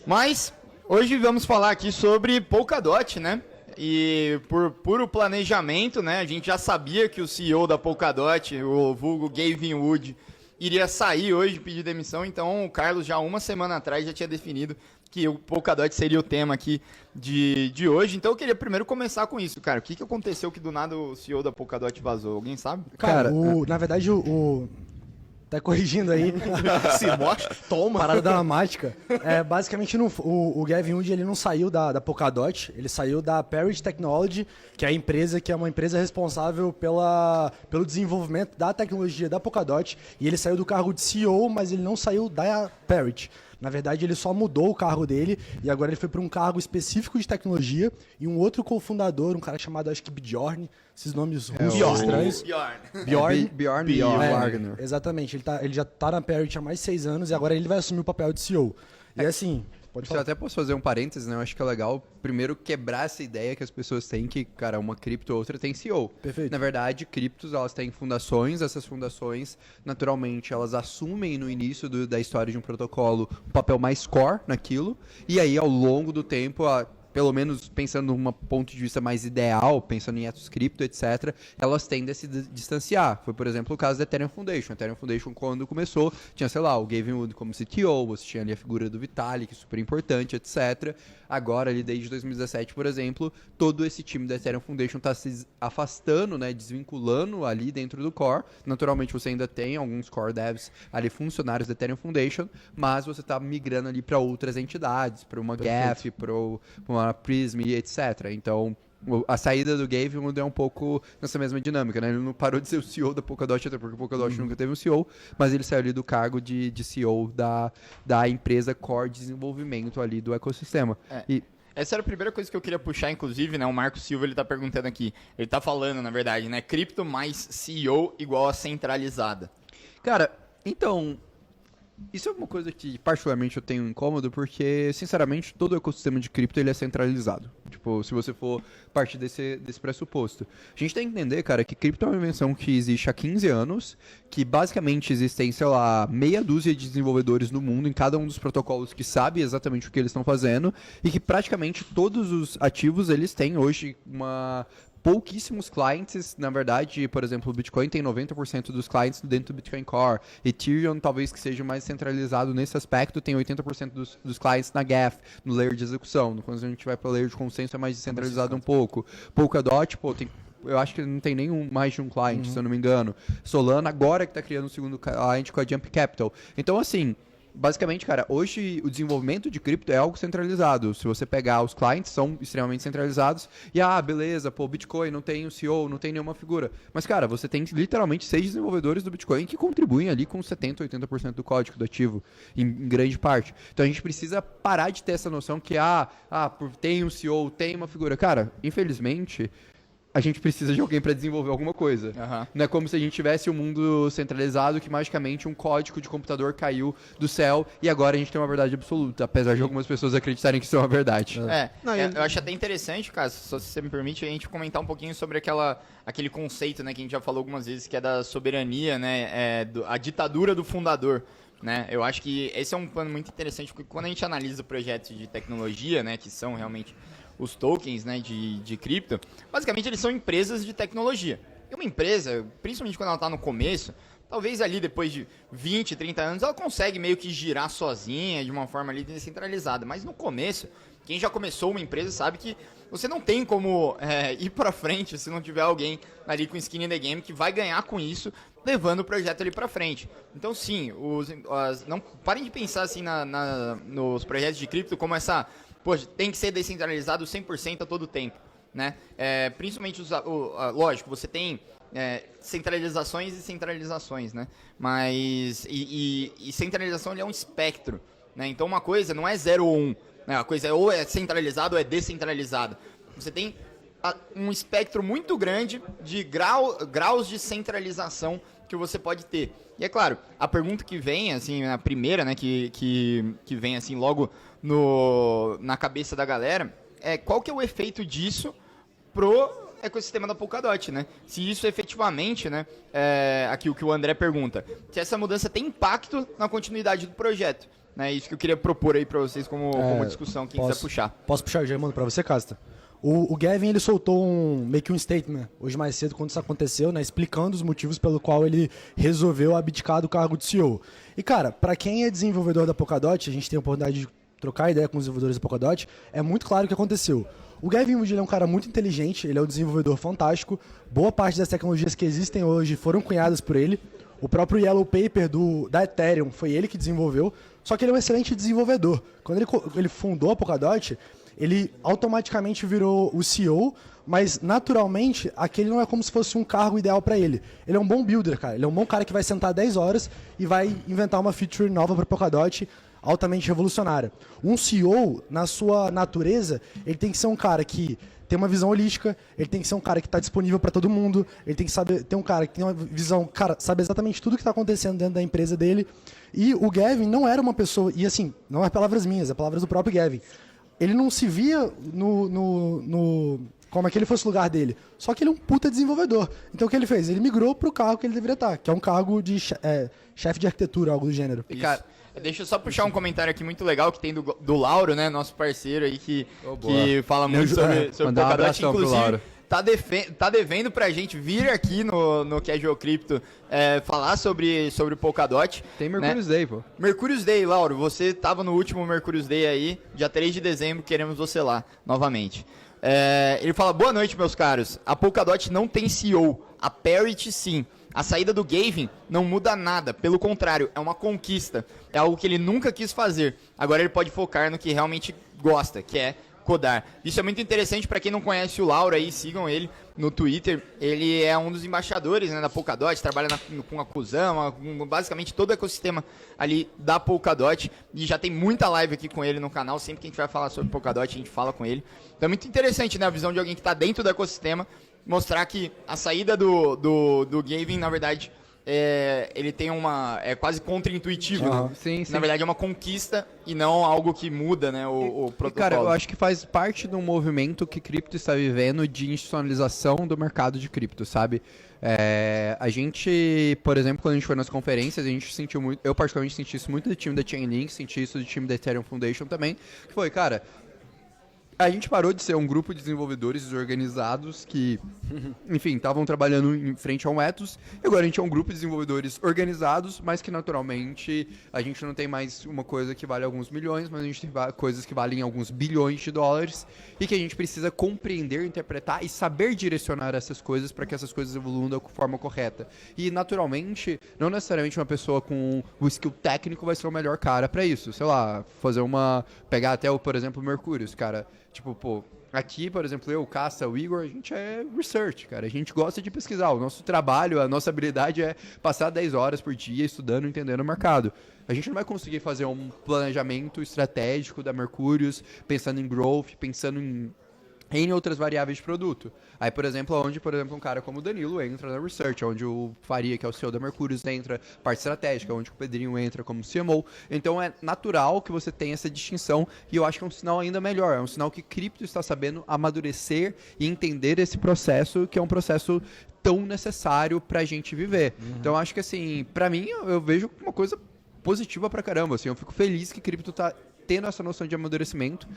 Mas hoje vamos falar aqui sobre Polkadot, né? E por puro planejamento, né? A gente já sabia que o CEO da Polkadot, o vulgo Gavin Wood, iria sair hoje, pedir demissão. Então o Carlos já uma semana atrás já tinha definido que o Polkadot seria o tema aqui de hoje. Então eu queria primeiro começar com isso, cara. O que aconteceu que do nada o CEO da Polkadot vazou? Alguém sabe? Cara, na verdade tá corrigindo aí. Se mostra, toma. Parada dramática. Basicamente, o Gavin Wood ele não saiu da Polkadot, ele saiu da Parrot Technology, que é uma empresa responsável pelo desenvolvimento da tecnologia da Polkadot, e ele saiu do cargo de CEO, mas ele não saiu da Parrot. Na verdade, ele só mudou o cargo dele e agora ele foi para um cargo específico de tecnologia e um outro cofundador, um cara chamado, acho que Bjorn, esses nomes russos estranhos. Bjorn Wagner. Exatamente, ele já tá na Parrot há mais de 6 anos e agora ele vai assumir o papel de CEO. E assim, pode falar. Eu até posso fazer um parênteses, né? Eu acho que é legal primeiro quebrar essa ideia que as pessoas têm que, cara, uma cripto ou outra tem CEO. Perfeito. Na verdade, criptos, elas têm fundações, essas fundações, naturalmente, elas assumem no início da história de um protocolo um papel mais core naquilo, e aí, ao longo do tempo, pelo menos pensando num ponto de vista mais ideal, pensando em ethos cripto, etc., elas tendem a se distanciar. Foi, por exemplo, o caso da Ethereum Foundation. A Ethereum Foundation, quando começou, tinha, sei lá, o Gavin Wood como CTO, você tinha ali a figura do Vitalik, super importante, etc. Agora, ali desde 2017, por exemplo, todo esse time da Ethereum Foundation está se afastando, né, desvinculando ali dentro do core. Naturalmente, você ainda tem alguns core devs ali, funcionários da Ethereum Foundation, mas você está migrando ali para outras entidades, para uma GAF, para uma Prism, etc. Então, a saída do Gavin mudou um pouco nessa mesma dinâmica, né? Ele não parou de ser o CEO da Polkadot, até porque o Polkadot nunca teve um CEO, mas ele saiu ali do cargo de CEO da empresa core de desenvolvimento ali do ecossistema. Essa era a primeira coisa que eu queria puxar, inclusive, né? O Marco Silva, ele tá perguntando aqui. Ele tá falando, na verdade, né? Cripto mais CEO igual a centralizada. Cara, então, isso é uma coisa que particularmente eu tenho incômodo, porque, sinceramente, todo o ecossistema de cripto ele é centralizado. Tipo, se você for partir desse pressuposto. A gente tem que entender, cara, que cripto é uma invenção que existe há 15 anos, que basicamente existem, sei lá, meia dúzia de desenvolvedores no mundo, em cada um dos protocolos que sabe exatamente o que eles estão fazendo, e que praticamente todos os ativos, eles têm hoje pouquíssimos clientes, na verdade, por exemplo, o Bitcoin tem 90% dos clientes dentro do Bitcoin Core. Ethereum, talvez que seja mais centralizado nesse aspecto, tem 80% dos clientes na GAF, no layer de execução. Quando a gente vai para o layer de consenso, é mais descentralizado um pouco. Polkadot, eu acho que não tem mais de um cliente, se eu não me engano. Solana, agora que está criando o segundo cliente com a Jump Capital. Então, assim, basicamente, cara, hoje o desenvolvimento de cripto é algo centralizado. Se você pegar os clientes, são extremamente centralizados. E, beleza, Bitcoin não tem um CEO, não tem nenhuma figura. Mas, cara, você tem literalmente 6 desenvolvedores do Bitcoin que contribuem ali com 70%, 80% do código do ativo, em grande parte. Então a gente precisa parar de ter essa noção que, tem um CEO, tem uma figura. Cara, infelizmente, a gente precisa de alguém para desenvolver alguma coisa. Não é como se a gente tivesse um mundo centralizado que magicamente um código de computador caiu do céu e agora a gente tem uma verdade absoluta, apesar de algumas pessoas acreditarem que isso é uma verdade. Eu acho até interessante, cara, se você me permite, a gente comentar um pouquinho sobre aquele conceito, né, que a gente já falou algumas vezes, que é da soberania, né, a ditadura do fundador. Né? Eu acho que esse é um plano muito interessante, porque quando a gente analisa projetos de tecnologia, né, que são realmente os tokens, né, de cripto, basicamente eles são empresas de tecnologia. E uma empresa, principalmente quando ela está no começo, talvez ali depois de 20, 30 anos, ela consegue meio que girar sozinha, de uma forma ali descentralizada. Mas no começo, quem já começou uma empresa sabe que você não tem como ir para frente se não tiver alguém ali com skin in the game que vai ganhar com isso, levando o projeto ali para frente. Então sim, não parem de pensar assim nos projetos de cripto como tem que ser descentralizado 100% a todo tempo, né? Principalmente, lógico, você tem centralizações e centralizações, né? Mas, e centralização ele é um espectro, né? Então uma coisa não é 0 ou 1, né? A coisa ou é centralizada ou é descentralizada. Você tem um espectro muito grande de graus de centralização que você pode ter. E é claro, a pergunta que vem, assim, a primeira, né, que vem assim logo na cabeça da galera, é qual que é o efeito disso pro ecossistema da Polkadot, né? Se isso efetivamente, né, aqui o que o André pergunta, se essa mudança tem impacto na continuidade do projeto, né? Isso que eu queria propor aí para vocês como discussão, quem quiser puxar. Posso puxar, já mando para você, Casta? O Gavin, ele soltou meio que um statement hoje mais cedo, quando isso aconteceu, né, explicando os motivos pelo qual ele resolveu abdicar do cargo de CEO. E, cara, para quem é desenvolvedor da Polkadot, a gente tem a oportunidade de trocar ideia com os desenvolvedores da Polkadot, é muito claro o que aconteceu. O Gavin Wood, ele é um cara muito inteligente, ele é um desenvolvedor fantástico, boa parte das tecnologias que existem hoje foram cunhadas por ele. O próprio Yellow Paper da Ethereum foi ele que desenvolveu, só que ele é um excelente desenvolvedor. Quando ele fundou a Polkadot, ele automaticamente virou o CEO, mas naturalmente aquele não é como se fosse um cargo ideal para ele. Ele é um bom builder, cara. Ele é um bom cara que vai sentar 10 horas e vai inventar uma feature nova para Polkadot altamente revolucionária. Um CEO, na sua natureza, ele tem que ser um cara que tem uma visão holística, ele tem que ser um cara que está disponível para todo mundo, ele tem que ter um cara que tem uma visão, cara, sabe exatamente tudo que está acontecendo dentro da empresa dele. E o Gavin não era uma pessoa, e assim, não é palavras minhas, é palavras do próprio Gavin. Ele não se via como aquele fosse o lugar dele. Só que ele é um puta desenvolvedor. Então o que ele fez? Ele migrou pro cargo que ele deveria estar, que é um cargo de chefe de arquitetura, algo do gênero. E, cara, deixa eu só puxar um comentário aqui muito legal que tem do Lauro, né? Nosso parceiro aí que fala muito sobre Polkadot. Inclusive, tá devendo pra gente vir aqui no Casual Crypto falar sobre o Polkadot. Tem Mercurius Day, pô. Mercurius Day, Lauro. Você tava no último Mercurius Day aí, dia 3 de dezembro, queremos você lá, novamente. Ele fala, boa noite, meus caros. A Polkadot não tem CEO, a Parity sim. A saída do Gavin não muda nada, pelo contrário, é uma conquista. É algo que ele nunca quis fazer. Agora ele pode focar no que realmente gosta, que é codar. Isso é muito interessante para quem não conhece o Lauro aí, sigam ele no Twitter. Ele é um dos embaixadores, né, da Polkadot, trabalha com a Kusama, com basicamente todo o ecossistema ali da Polkadot, e já tem muita live aqui com ele no canal. Sempre que a gente vai falar sobre Polkadot, a gente fala com ele. Então é muito interessante, né, a visão de alguém que está dentro do ecossistema, mostrar que a saída do Gavin, na verdade, ele tem é quase contra-intuitivo. Né? Sim, sim. Na verdade, é uma conquista e não algo que muda, né, o protocolo. Cara, eu acho que faz parte de um movimento que cripto está vivendo de institucionalização do mercado de cripto, sabe? A gente, por exemplo, quando a gente foi nas conferências, a gente sentiu muito, eu particularmente senti isso muito do time da Chainlink, senti isso do time da Ethereum Foundation também, que foi, cara, a gente parou de ser um grupo de desenvolvedores organizados que, enfim, estavam trabalhando em frente a um ethos, e agora a gente é um grupo de desenvolvedores organizados, mas que naturalmente a gente não tem mais uma coisa que vale alguns milhões, mas a gente tem coisas que valem alguns bilhões de dólares, e que a gente precisa compreender, interpretar e saber direcionar essas coisas para que essas coisas evoluam da forma correta. E naturalmente, não necessariamente uma pessoa com o skill técnico vai ser o melhor cara para isso. Sei lá, pegar até por exemplo, o Mercurius, cara. Tipo, pô, aqui, por exemplo, eu, o Casta, o Igor, a gente é research, cara. A gente gosta de pesquisar. O nosso trabalho, a nossa habilidade é passar 10 horas por dia estudando, entendendo o mercado. A gente não vai conseguir fazer um planejamento estratégico da Mercurius, pensando em growth, pensando em outras variáveis de produto. Aí, por exemplo, um cara como o Danilo entra na research, onde o Faria, que é o CEO da Mercurius, entra parte estratégica, onde o Pedrinho entra como CMO. Então é natural que você tenha essa distinção, e eu acho que é um sinal ainda melhor, é um sinal que cripto está sabendo amadurecer e entender esse processo, que é um processo tão necessário pra gente viver. Então eu acho que, assim, pra mim, eu vejo uma coisa positiva pra caramba, assim, eu fico feliz que cripto tá tendo essa noção de amadurecimento,